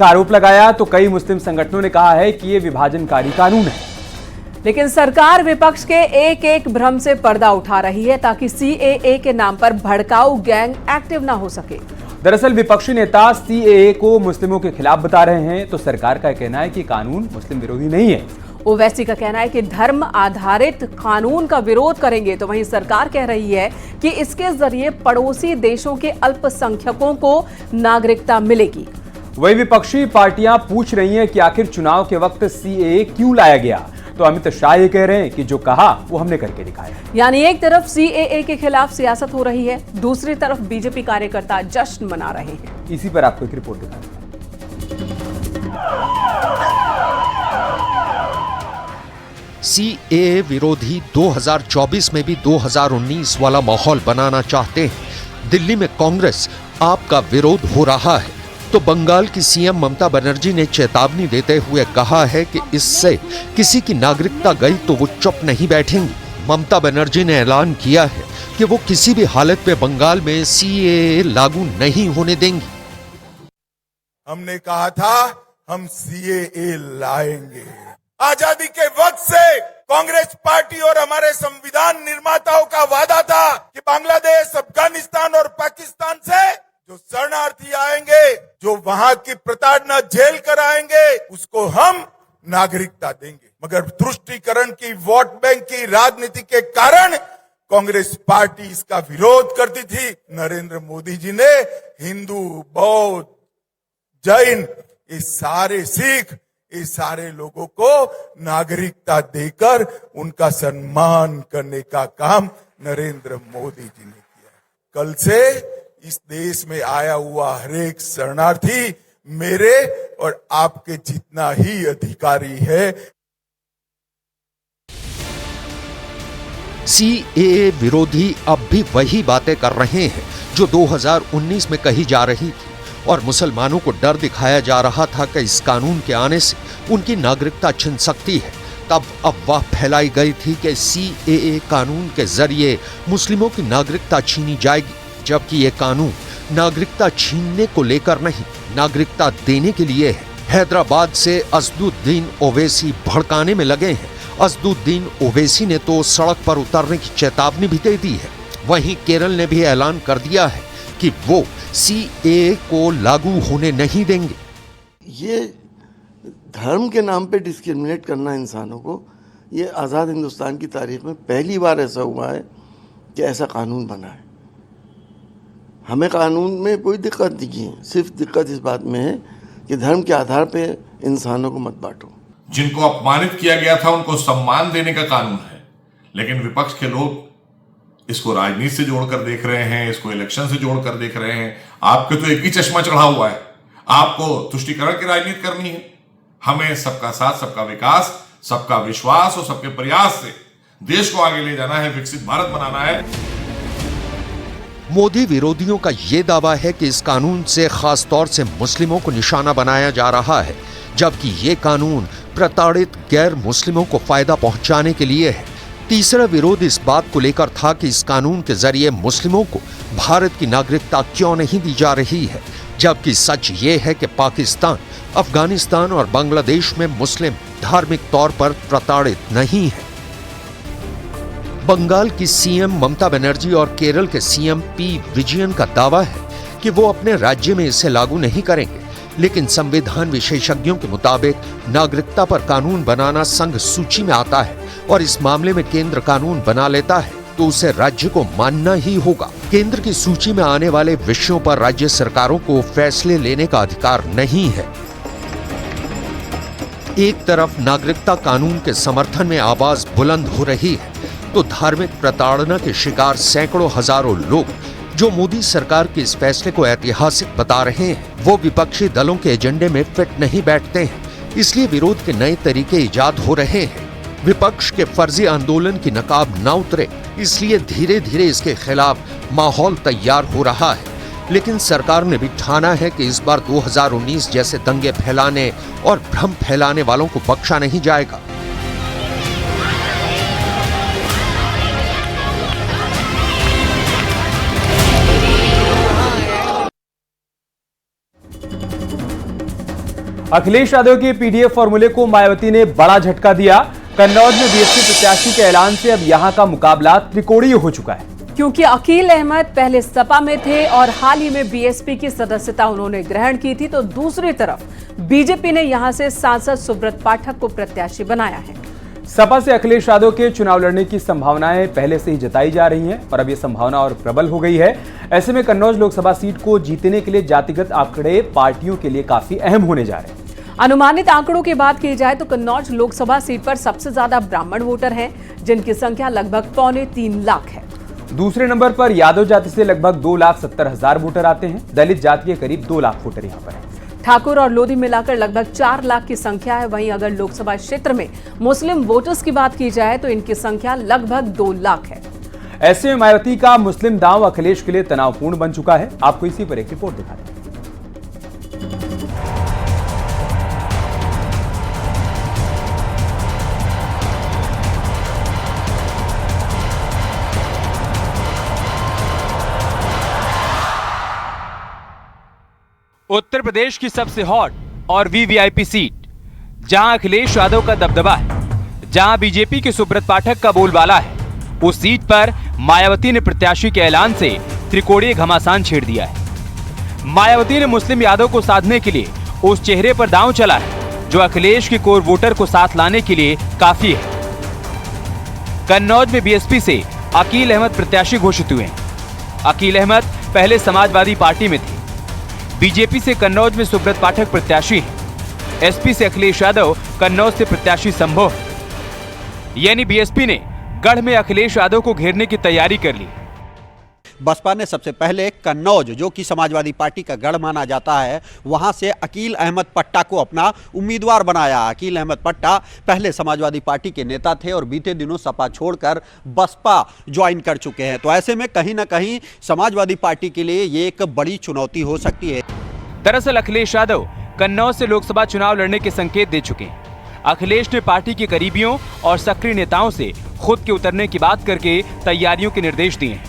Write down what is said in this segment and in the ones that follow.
आरोप लगाया तो कई मुस्लिम संगठनों ने कहा है कि ये विभाजनकारी कानून है। लेकिन सरकार विपक्ष के एक एक भ्रम से पर्दा उठा रही है ताकि सीएए के नाम पर भड़काऊ गैंग एक्टिव ना हो सके। दरअसल विपक्षी नेता सीएए को मुस्लिमों के खिलाफ बता रहे हैं, तो सरकार का कहना है कि कानून मुस्लिम विरोधी नहीं है। ओवैसी का कहना है कि धर्म आधारित कानून का विरोध करेंगे, तो वहीं सरकार कह रही है कि इसके जरिए पड़ोसी देशों के अल्पसंख्यकों को नागरिकता मिलेगी। वही विपक्षी पार्टियां पूछ रही हैं कि आखिर चुनाव के वक्त सीएए क्यों लाया गया, तो अमित शाह ये कह रहे हैं कि जो कहा वो हमने करके दिखाया। यानी एक तरफ सीएए के खिलाफ सियासत हो रही है, दूसरी तरफ बीजेपी कार्यकर्ता जश्न मना रहे हैं। इसी पर आपको एक रिपोर्ट दिखाएंगे। सीएए विरोधी 2024 में भी 2019 वाला माहौल बनाना चाहते हैं। दिल्ली में कांग्रेस आप का विरोध हो रहा है, तो बंगाल की सीएम ममता बनर्जी ने चेतावनी देते हुए कहा है कि इससे किसी की नागरिकता गई तो वो चुप नहीं बैठेंगी। ममता बनर्जी ने ऐलान किया है कि वो किसी भी हालत में बंगाल में सीएए लागू नहीं होने देंगी। हमने कहा था हम सीएए लाएंगे। आजादी के वक्त से कांग्रेस पार्टी और हमारे संविधान निर्माताओं का वादा था कि बांग्लादेश, अफगानिस्तान और पाकिस्तान से जो शरणार्थी आएंगे, जो वहां की प्रताड़ना झेल कर आएंगे, उसको हम नागरिकता देंगे। मगर तुष्टीकरण की, वोट बैंक की राजनीति के कारण कांग्रेस पार्टी इसका विरोध करती थी। नरेंद्र मोदी जी ने हिंदू, बौद्ध, जैन, ये सारे सिख, ये सारे लोगों को नागरिकता देकर उनका सम्मान करने का काम नरेंद्र मोदी जी ने किया। कल से इस देश में आया हुआ हर एक शरणार्थी मेरे और आपके जितना ही अधिकारी है। सीएए विरोधी अब भी वही बातें कर रहे हैं जो 2019 में कही जा रही थी, और मुसलमानों को डर दिखाया जा रहा था कि इस कानून के आने से उनकी नागरिकता छिन सकती है। तब अफवाह फैलाई गई थी कि सीएए कानून के जरिए मुस्लिमों की नागरिकता छीनी जाएगी, जबकि ये कानून नागरिकता छीनने को लेकर नहीं, नागरिकता देने के लिए है। हैदराबाद से असदुद्दीन ओवैसी भड़काने में लगे हैं। असदुद्दीन ओवैसी ने तो सड़क पर उतरने की चेतावनी भी दे दी है। वहीं केरल ने भी ऐलान कर दिया है कि वो सीएए को लागू होने नहीं देंगे। ये धर्म के नाम पे डिस्क्रिमिनेट करना इंसानों को, ये आज़ाद हिंदुस्तान की तारीख में पहली बार ऐसा हुआ है कि ऐसा कानून बना है। हमें कानून में कोई दिक्कत नहीं है, सिर्फ दिक्कत इस बात में है कि धर्म के आधार पे इंसानों को मत बांटो। जिनको अपमानित किया गया था उनको सम्मान देने का कानून है, लेकिन विपक्ष के लोग इसको राजनीति से जोड़कर देख रहे हैं, इसको इलेक्शन से जोड़कर देख रहे हैं। आपके तो एक ही चश्मा चढ़ा हुआ है, आपको तुष्टीकरण की राजनीति करनी है। हमें सबका साथ, सबका विकास, सबका विश्वास और सबके प्रयास से देश को आगे ले जाना है, विकसित भारत बनाना है। मोदी विरोधियों का यह दावा है कि इस कानून से खास तौर से मुस्लिमों को निशाना बनाया जा रहा है, जबकि ये कानून प्रताड़ित गैर मुस्लिमों को फायदा पहुंचाने के लिए है। तीसरा विरोध इस बात को लेकर था कि इस कानून के जरिए मुस्लिमों को भारत की नागरिकता क्यों नहीं दी जा रही है, जबकि सच ये है कि पाकिस्तान, अफगानिस्तान और बांग्लादेश में मुस्लिम धार्मिक तौर पर प्रताड़ित नहीं है। बंगाल की सीएम ममता बनर्जी और केरल के सीएम पी विजयन का दावा है कि वो अपने राज्य में इसे लागू नहीं करेंगे, लेकिन संविधान विशेषज्ञों के मुताबिक नागरिकता पर कानून बनाना संघ सूची में आता है, और इस मामले में केंद्र कानून बना लेता है तो उसे राज्य को मानना ही होगा। केंद्र की सूची में आने वाले विषयों पर राज्य सरकारों को फैसले लेने का अधिकार नहीं है। एक तरफ नागरिकता कानून के समर्थन में आवाज बुलंद हो रही है, तो धार्मिक प्रताड़ना के शिकार सैकड़ों हजारों लोग जो मोदी सरकार के इस फैसले को ऐतिहासिक बता रहे हैं, वो विपक्षी दलों के एजेंडे में फिट नहीं बैठते हैं। इसलिए विरोध के नए तरीके इजाद हो रहे हैं। विपक्ष के फर्जी आंदोलन की नकाब न उतरे, इसलिए धीरे धीरे इसके खिलाफ माहौल तैयार हो रहा है। लेकिन सरकार ने भी ठाना है कि इस बार 2019 जैसे दंगे फैलाने और भ्रम फैलाने वालों को बख्शा नहीं जाएगा। अखिलेश यादव के पीडीएफ फॉर्मूले को मायावती ने बड़ा झटका दिया। कन्नौज में बीएसपी प्रत्याशी के ऐलान से अब यहां का मुकाबला त्रिकोणीय हो चुका है, क्योंकि अकील अहमद पहले सपा में थे और हाल ही में बीएसपी की सदस्यता उन्होंने ग्रहण की थी, तो दूसरी तरफ बीजेपी ने यहां से सांसद सुब्रत पाठक को प्रत्याशी बनाया है। सपा से अखिलेश यादव के चुनाव लड़ने की संभावनाएं पहले से ही जताई जा रही हैं और अब यह संभावना और प्रबल हो गई है। ऐसे में कन्नौज लोकसभा सीट को जीतने के लिए जातिगत आंकड़े पार्टियों के लिए काफी अहम होने जा रहे हैं। अनुमानित आंकड़ों की बात की जाए तो कन्नौज लोकसभा सीट पर सबसे ज्यादा ब्राह्मण वोटर हैं, जिनकी संख्या लगभग 2.25 लाख है। दूसरे नंबर पर यादव जाति से लगभग 2,70,000 वोटर आते हैं। दलित जाति के करीब 2 लाख वोटर यहां पर हैं। ठाकुर और लोधी मिलाकर लगभग 4 लाख की संख्या है। वहीं अगर लोकसभा क्षेत्र में मुस्लिम वोटर्स की बात की जाए तो इनकी संख्या लगभग 2 लाख है। ऐसे में मायावती का मुस्लिम दांव अखिलेश के लिए तनावपूर्ण बन चुका है। आपको इसी पर एक रिपोर्ट दिखाते हैं। उत्तर प्रदेश की सबसे हॉट और वीवीआईपी सीट, जहां अखिलेश यादव का दबदबा है, जहां बीजेपी के सुब्रत पाठक का बोलबाला है, उस सीट पर मायावती ने प्रत्याशी के ऐलान से त्रिकोणीय घमासान छेड़ दिया है। मायावती ने मुस्लिम यादव को साधने के लिए उस चेहरे पर दांव चला है जो अखिलेश के कोर वोटर को साथ लाने के लिए काफी है। कन्नौज में बीएसपी से अकील अहमद प्रत्याशी घोषित हुए हैं। अकील अहमद पहले समाजवादी पार्टी में थे। बीजेपी से कन्नौज में सुब्रत पाठक प्रत्याशी हैं। एसपी से अखिलेश यादव कन्नौज से प्रत्याशी संभव है। यानी बीएसपी ने गढ़ में अखिलेश यादव को घेरने की तैयारी कर ली। बसपा ने सबसे पहले कन्नौज, जो कि समाजवादी पार्टी का गढ़ माना जाता है, वहां से अकील अहमद पट्टा को अपना उम्मीदवार बनाया। अकील अहमद पट्टा पहले समाजवादी पार्टी के नेता थे और बीते दिनों सपा छोड़कर बसपा ज्वाइन कर चुके हैं। तो ऐसे में कहीं ना कहीं समाजवादी पार्टी के लिए ये एक बड़ी चुनौती हो सकती है। दरअसल अखिलेश यादव कन्नौज से लोकसभा चुनाव लड़ने के संकेत दे चुके हैं। अखिलेश ने पार्टी के करीबियों और सक्रिय नेताओं से खुद के उतरने की बात करके तैयारियों के निर्देश दिए हैं,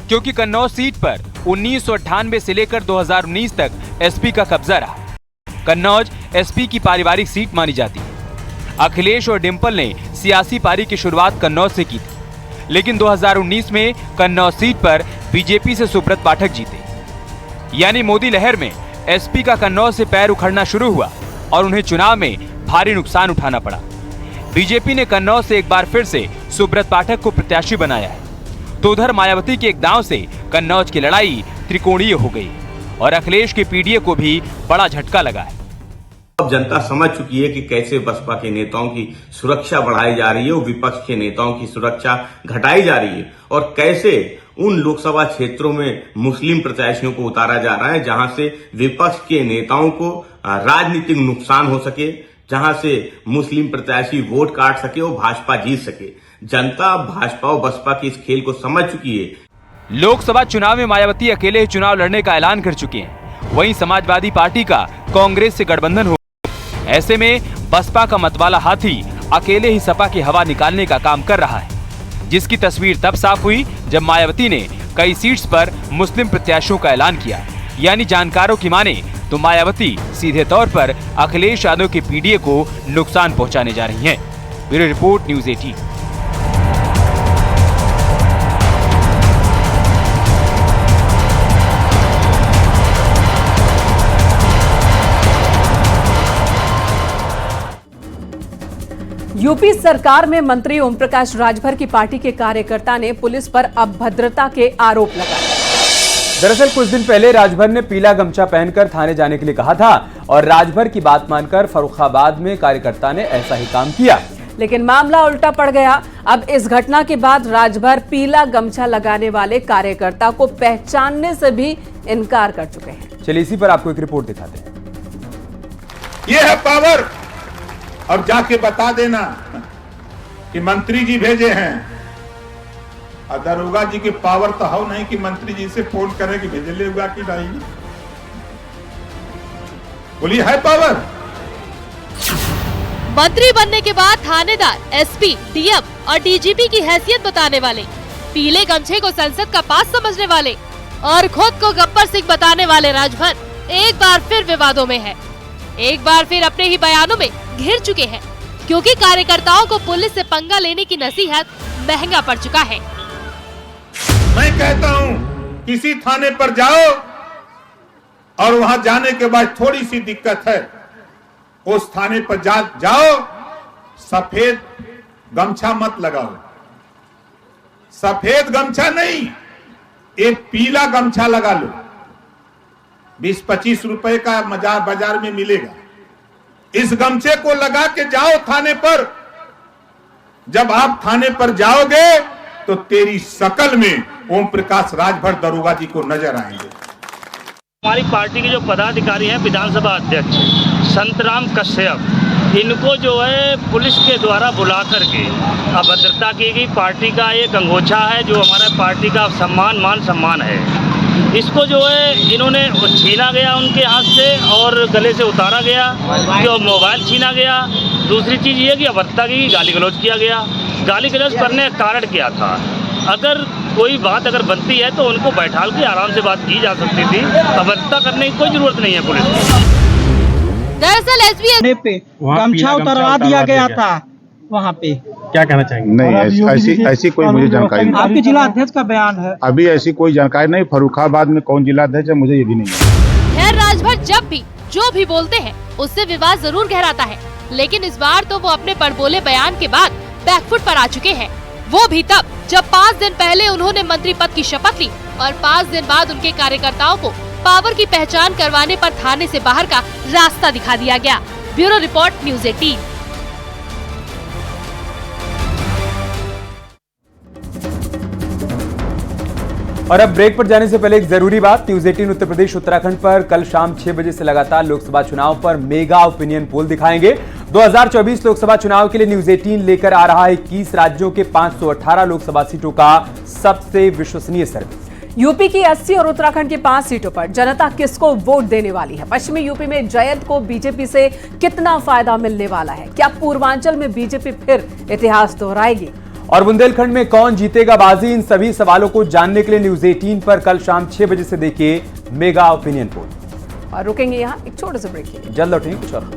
क्योंकि कन्नौज सीट पर 1998 से लेकर 2019 तक एसपी का कब्जा रहा। कन्नौज एसपी की पारिवारिक सीट मानी जाती है। अखिलेश और डिंपल ने सियासी पारी की शुरुआत कन्नौज से की थी, लेकिन 2019 में कन्नौज सीट पर बीजेपी से सुब्रत पाठक जीते। यानी मोदी लहर में एसपी का कन्नौज से पैर उखड़ना शुरू हुआ और उन्हें चुनाव में भारी नुकसान उठाना पड़ा। बीजेपी ने कन्नौज से एक बार फिर से सुब्रत पाठक को प्रत्याशी बनाया है, तो उधर मायावती के एक दांव से कन्नौज की लड़ाई त्रिकोणीय हो गई और अखिलेश के पीडीए को भी बड़ा झटका लगा है। अब जनता समझ चुकी है कि कैसे बसपा के नेताओं की सुरक्षा बढ़ाई जा रही है और विपक्ष के नेताओं की सुरक्षा घटाई जा रही है, और कैसे उन लोकसभा क्षेत्रों में मुस्लिम प्रत्याशियों को उतारा जा रहा है जहां से विपक्ष के नेताओं को राजनीतिक नुकसान हो सके, जहां से मुस्लिम प्रत्याशी वोट काट सके और भाजपा जीत सके। जनता भाजपा और बसपा के इस खेल को समझ चुकी है। लोकसभा चुनाव में मायावती अकेले ही चुनाव लड़ने का ऐलान कर चुके हैं। वहीं समाजवादी पार्टी का कांग्रेस से गठबंधन हो। ऐसे में बसपा का मतवाला हाथी अकेले ही सपा की हवा निकालने का काम कर रहा है, जिसकी तस्वीर तब साफ हुई जब मायावती ने कई सीट्स पर मुस्लिम प्रत्याशियों का ऐलान किया। यानी जानकारों की माने तो मायावती सीधे तौर पर अखिलेश यादव के पीडीए को नुकसान पहुंचाने जा रही हैं। Bureau report, news 18। यूपी सरकार में मंत्री ओम प्रकाश राजभर की पार्टी के कार्यकर्ता ने पुलिस पर अभद्रता के आरोप लगाए। दरअसल कुछ दिन पहले राजभर ने पीला गमछा पहनकर थाने जाने के लिए कहा था और राजभर की बात मानकर फर्रुखाबाद में कार्यकर्ता ने ऐसा ही काम किया, लेकिन मामला उल्टा पड़ गया। अब इस घटना के बाद राजभर पीला गमछा लगाने वाले कार्यकर्ता को पहचानने से भी इनकार कर चुके हैं। चलिए इसी पर आपको एक रिपोर्ट दिखाते हैं। ये है पावर, और जाके बता देना कि मंत्री जी भेजे हैं। दरोगा जी की पावर तो हो नहीं कि मंत्री जी से फोन करे कि भेजे ले होगा कि नहीं। बोलिए, है पावर। मंत्री बनने के बाद थानेदार, एसपी, डीएम और डीजीपी की हैसियत बताने वाले, पीले गमछे को संसद का पास समझने वाले और खुद को गब्बर सिंह बताने वाले राजभर एक बार फिर विवादों में है। एक बार फिर अपने ही बयानों में घिर चुके हैं, क्योंकि कार्यकर्ताओं को पुलिस से पंगा लेने की नसीहत महंगा पड़ चुका है। मैं कहता हूं किसी थाने पर जाओ और वहां जाने के बाद थोड़ी सी दिक्कत है, उस थाने पर जाओ, सफेद गमछा मत लगाओ, सफेद गमछा नहीं, एक पीला गमछा लगा लो, 20-25 रुपए का बाजार में मिलेगा। इस गमछे को लगा के जाओ थाने पर। जब आप थाने पर जाओगे तो तेरी शकल में ओम प्रकाश राजभर दरोगा जी को नजर आएंगे। हमारी पार्टी के जो पदाधिकारी हैं, विधानसभा अध्यक्ष संतराम कश्यप, इनको जो है पुलिस के द्वारा बुला करके अभद्रता की गई। पार्टी का एक अंगोछा है जो हमारा पार्टी का मान सम्मान है, इसको जो है इन्होंने छीना गया उनके हाथ से और गले से उतारा गया, जो मोबाइल छीना गया। दूसरी चीज़ ये कि अभद्रता की गाली गलौज किया गया। गाली गलौज करने का कारण क्या था? अगर कोई बात अगर बनती है तो उनको बैठाल के आराम से बात की जा सकती थी, अभद्रता करने की कोई जरूरत नहीं है पुलिस को। दरअसल एसबी पे गमछा उतरवा दिया गया था वहाँ पे। क्या कहना चाहेंगे? नहीं, ऐसी कोई मुझे जानकारी नहीं। आपके जिला अध्यक्ष का बयान है। अभी ऐसी कोई जानकारी नहीं। फर्रुखाबाद में कौन जिला अध्यक्ष है मुझे ये भी नहीं है। खैर, राजभर जब भी जो भी बोलते हैं उससे विवाद जरूर गहराता है, लेकिन इस बार तो वो अपने बड़बोले बयान के बाद बैकफुट पर आ चुके हैं। वो भी तब जब 5 दिन पहले उन्होंने मंत्री पद की शपथ ली और 5 दिन बाद उनके कार्यकर्ताओं को पावर की पहचान करवाने पर थाने से बाहर का रास्ता दिखा दिया गया। Bureau report, news 18। और अब ब्रेक पर जाने से पहले एक जरूरी बात। न्यूज़ 18 उत्तर प्रदेश उत्तराखंड पर कल शाम 6 बजे से लगातार लोकसभा चुनाव पर मेगा ओपिनियन पोल दिखाएंगे। 2024 लोकसभा चुनाव के लिए न्यूज़ 18 लेकर आ रहा है 21 राज्यों के 518 लोकसभा सीटों का सबसे विश्वसनीय सर्वे। यूपी की 80 और उत्तराखंड की 5 सीटों पर जनता किसको वोट देने वाली है? पश्चिमी यूपी में जयंत को बीजेपी से कितना फायदा मिलने वाला है? क्या पूर्वांचल में बीजेपी फिर इतिहास दोहराएगी? और बुंदेलखंड में कौन जीतेगा बाजी? इन सभी सवालों को जानने के लिए न्यूज़ 18 पर कल शाम 6 बजे से देखिए मेगा ओपिनियन पोल। और रुकेंगे यहाँ एक छोटे से ब्रेक के लिए, जल्द लौटेंगे कुछ और।